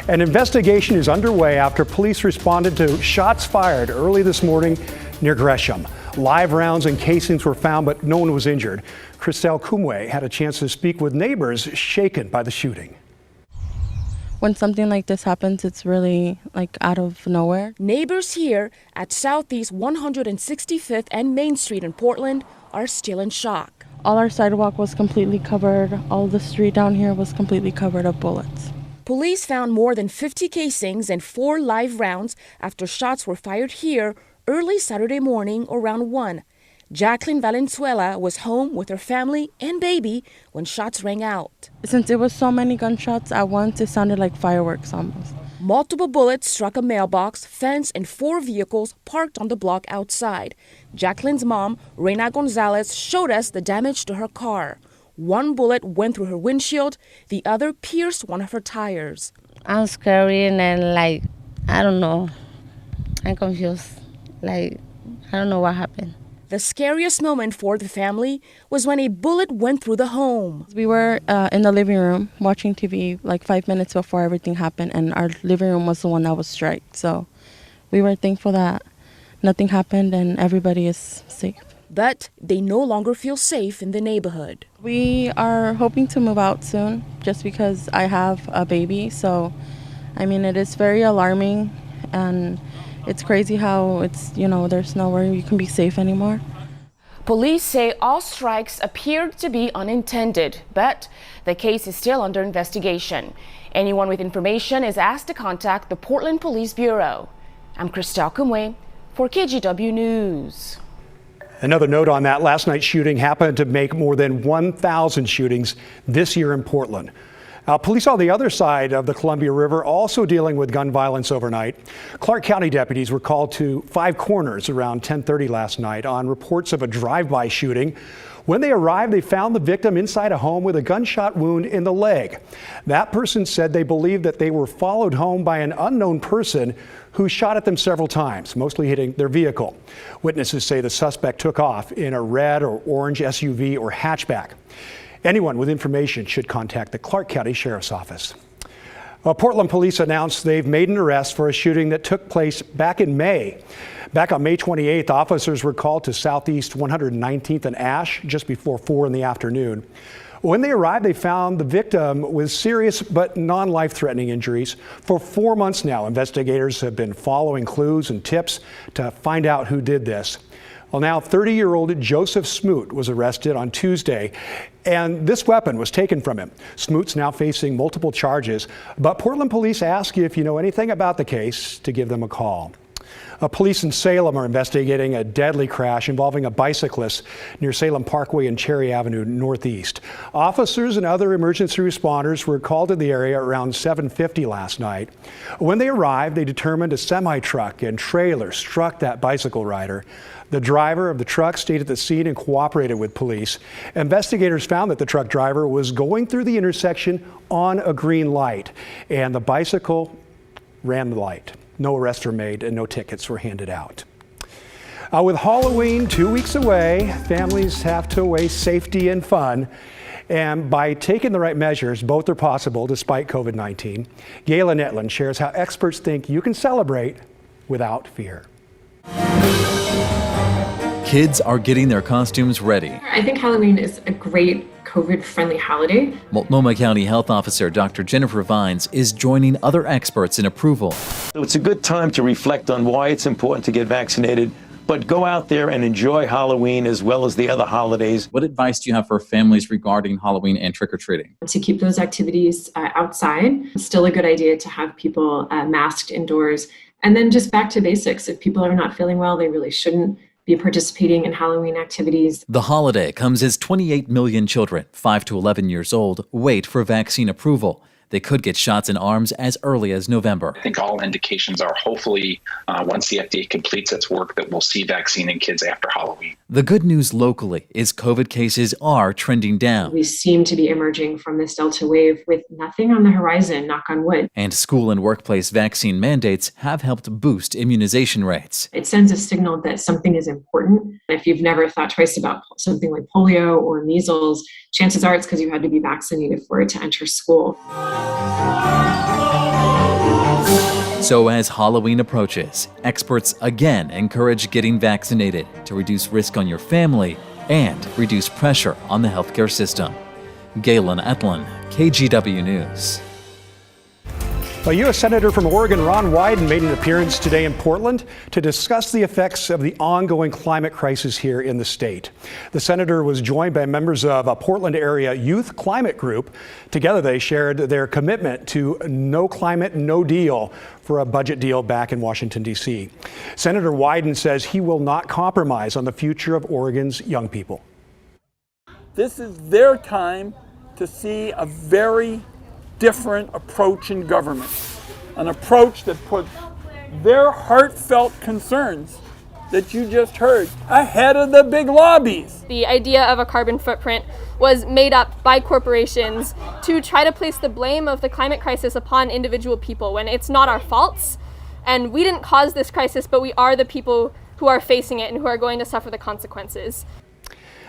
An investigation is underway after police responded to shots fired early this morning near Gresham. Live rounds and casings were found, but no one was injured. Christelle Kumwe had a chance to speak with neighbors shaken by the shooting. When something like this happens, it's really out of nowhere. Neighbors here at Southeast 165th and Main Street in Portland are still in shock. All our sidewalk was completely covered. All the street down here was completely covered of bullets. Police found more than 50 casings and 4 live rounds after shots were fired here early Saturday morning around 1. Jacqueline Valenzuela was home with her family and baby when shots rang out. Since it was so many gunshots at once, it sounded like fireworks almost. Multiple bullets struck a mailbox, fence, and 4 vehicles parked on the block outside. Jacqueline's mom, Reina Gonzalez, showed us the damage to her car. 1 bullet went through her windshield, the other pierced one of her tires. I'm scary and I don't know. I'm confused. I don't know what happened. The scariest moment for the family was when a bullet went through the home. We were in the living room watching TV 5 minutes before everything happened, and our living room was the one that was struck. So we were thankful that nothing happened and everybody is safe. But they no longer feel safe in the neighborhood. We are hoping to move out soon just because I have a baby. So, it is very alarming, and it's crazy how there's nowhere you can be safe anymore. Police say all strikes appeared to be unintended, but the case is still under investigation. Anyone with information is asked to contact the Portland Police Bureau. I'm Christelle Kumwe for KGW News. Another note on that, last night's shooting happened to make more than 1,000 shootings this year in Portland. Police on the other side of the Columbia River also dealing with gun violence overnight. Clark County deputies were called to Five Corners around 10:30 last night on reports of a drive-by shooting. When they arrived, they found the victim inside a home with a gunshot wound in the leg. That person said they believed that they were followed home by an unknown person who shot at them several times, mostly hitting their vehicle. Witnesses say the suspect took off in a red or orange SUV or hatchback. Anyone with information should contact the Clark County Sheriff's Office. Portland police announced they've made an arrest for a shooting that took place back in May. Back on May 28th, officers were called to Southeast 119th and Ash just before 4 in the afternoon. When they arrived, they found the victim with serious but non-life-threatening injuries. For 4 months now, investigators have been following clues and tips to find out who did this. Well, now 30-year-old Joseph Smoot was arrested on Tuesday, and this weapon was taken from him. Smoot's now facing multiple charges, but Portland police ask you if you know anything about the case to give them a call. Police in Salem are investigating a deadly crash involving a bicyclist near Salem Parkway and Cherry Avenue Northeast. Officers and other emergency responders were called to the area around 7:50 last night. When they arrived, they determined a semi-truck and trailer struck that bicycle rider. The driver of the truck stayed at the scene and cooperated with police. Investigators found that the truck driver was going through the intersection on a green light, and the bicycle ran the light. No arrests were made and no tickets were handed out. With Halloween 2 weeks away, families have to weigh safety and fun. And by taking the right measures, both are possible despite COVID-19. Gayla Netlin shares how experts think you can celebrate without fear. Kids are getting their costumes ready. I think Halloween is a great COVID-friendly holiday. Multnomah County Health Officer Dr. Jennifer Vines is joining other experts in approval. It's a good time to reflect on why it's important to get vaccinated, but go out there and enjoy Halloween as well as the other holidays. What advice do you have for families regarding Halloween and trick-or-treating? To keep those activities outside, still a good idea to have people masked indoors. And then just back to basics. If people are not feeling well, they really shouldn't be participating in Halloween activities. The holiday comes as 28 million children, 5 to 11 years old, wait for vaccine approval. They could get shots in arms as early as November. I think all indications are hopefully once the FDA completes its work that we'll see vaccine in kids after Halloween. The good news locally is COVID cases are trending down. We seem to be emerging from this Delta wave with nothing on the horizon, knock on wood. And school and workplace vaccine mandates have helped boost immunization rates. It sends a signal that something is important. If you've never thought twice about something like polio or measles, chances are it's because you had to be vaccinated for it to enter school. So as Halloween approaches, experts again encourage getting vaccinated to reduce risk on your family and reduce pressure on the healthcare system. Galen Etlin, KGW News. A U.S. Senator from Oregon, Ron Wyden, made an appearance today in Portland to discuss the effects of the ongoing climate crisis here in the state. The senator was joined by members of a Portland area youth climate group. Together, they shared their commitment to no climate, no deal for a budget deal back in Washington, D.C. Senator Wyden says he will not compromise on the future of Oregon's young people. This is their time to see a very different approach in government, an approach that puts their heartfelt concerns that you just heard ahead of the big lobbies. The idea of a carbon footprint was made up by corporations to try to place the blame of the climate crisis upon individual people when it's not our faults. And we didn't cause this crisis, but we are the people who are facing it and who are going to suffer the consequences.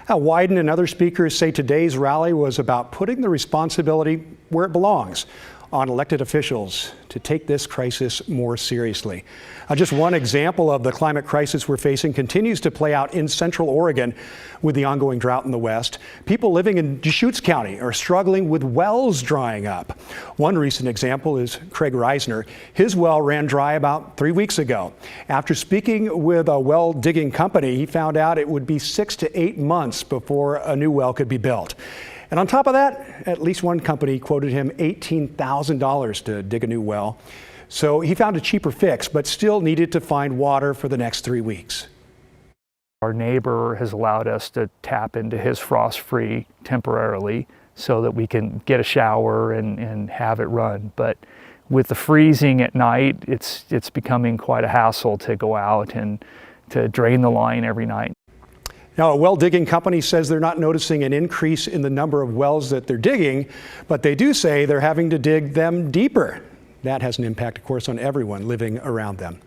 Now, Wyden and other speakers say today's rally was about putting the responsibility where it belongs, on elected officials to take this crisis more seriously. Just one example of the climate crisis we're facing continues to play out in Central Oregon with the ongoing drought in the West. People living in Deschutes County are struggling with wells drying up. One recent example is Craig Reisner. His well ran dry about 3 weeks ago. After speaking with a well digging company, he found out it would be 6 to 8 months before a new well could be built. And on top of that, at least one company quoted him $18,000 to dig a new well. So he found a cheaper fix, but still needed to find water for the next 3 weeks. Our neighbor has allowed us to tap into his frost-free temporarily so that we can get a shower and have it run. But with the freezing at night, it's becoming quite a hassle to go out and to drain the line every night. Now, a well digging company says they're not noticing an increase in the number of wells that they're digging, but they do say they're having to dig them deeper. That has an impact, of course, on everyone living around them.